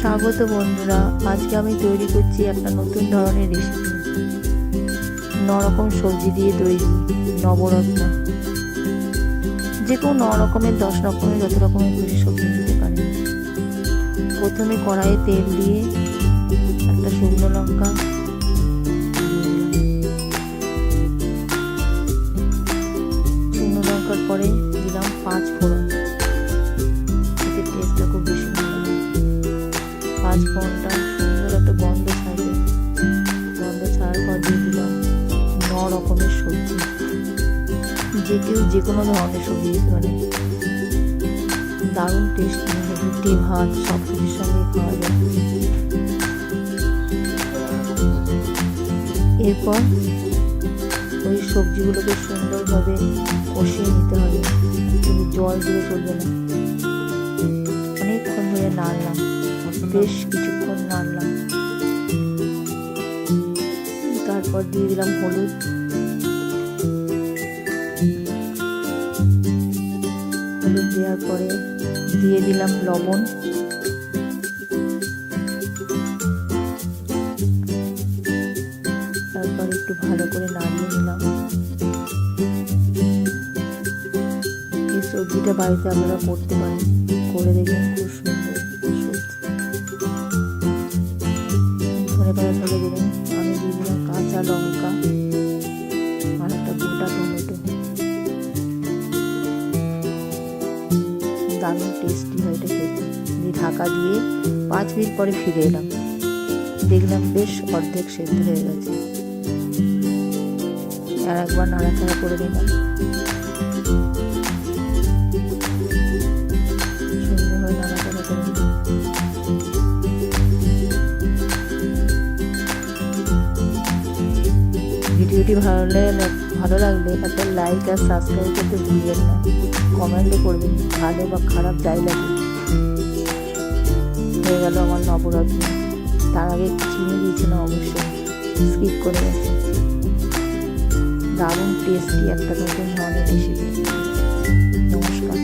স্বাগত বন্ধুরা, আজকে আমি তৈরি করছি একটা নতুন ধরনের রেসিপি। 9 রকম সবজি দিয়ে তৈরি নবরত্ন। যে কোনো 9 রকমের 10 রকমের যত রকমের খুশি সবজি দিতে পারেন। প্রথমে কড়াইয়ে তেল দিয়ে একটা শুকনো লঙ্কা, শুকনো লঙ্কার পরে দিলাম 5 ফোড়ন। এতে টেস্টটা খুব বেশি ভালো হয়। 5 ফোড়নটা সুন্দর একটা গন্ধ ছাড়বে। গন্ধ ছাড়ার পর দিয়ে দিলাম 9 রকমের সবজি। যে কেউ যে কোনো ধরনের সবজি দিতে পারে। দারুণ টেস্টি, রুটি ভাত সব কিছুর সঙ্গে খাওয়া যায়। এরপর ওই সবজিগুলোকে সুন্দরভাবে কষিয়ে নিতে হবে, শুধু জল দিয়ে চলবে না। অনেকক্ষণ ধরে নাড়লাম, বেশ কিছুক্ষণ নাড়লাম। তারপর দিয়ে দিলাম হলুদ, হলুদ দেওয়ার পরে দিয়ে দিলাম লবণ, তারপর একটু ভালো করে নাড়িয়ে নিলাম। এই সবজিটা বাড়িতে আপনারা করতে পারেন, করে দেখবেন খুব সুন্দর সবজি। ধনে পাতা ফেলে দেবেন। আমি দিয়ে দিলাম কাঁচা লঙ্কা আর একটা গোটা টমেটো। দারুণ টেস্টি হয় এটা খেতে। দিয়ে ঢাকা দিয়ে 5 মিনিট পরে ফিরে এলাম, দেখলাম বেশ অর্ধেক সেদ্ধ হয়ে গেছে। আর একবার নাড়াচাড়া করে দিলাম। সুন্দরভাবে নাড়াচাড়া করে দিলাম। ভিডিওটি ভালো লাগলে একটা লাইক আর সাবস্ক্রাইব করতে ভুলবেন না। কমেন্টে করবেন ভালো বা খারাপ যাই লাগে। হয়ে গেল আমার নবরত্ন। তার আগে চিনি দিয়েছিলাম, অবশ্যই স্কিপ করে গেছে। দারুণ টেস্টি একটা নতুন ধরনের রেসিপি। নমস্কার।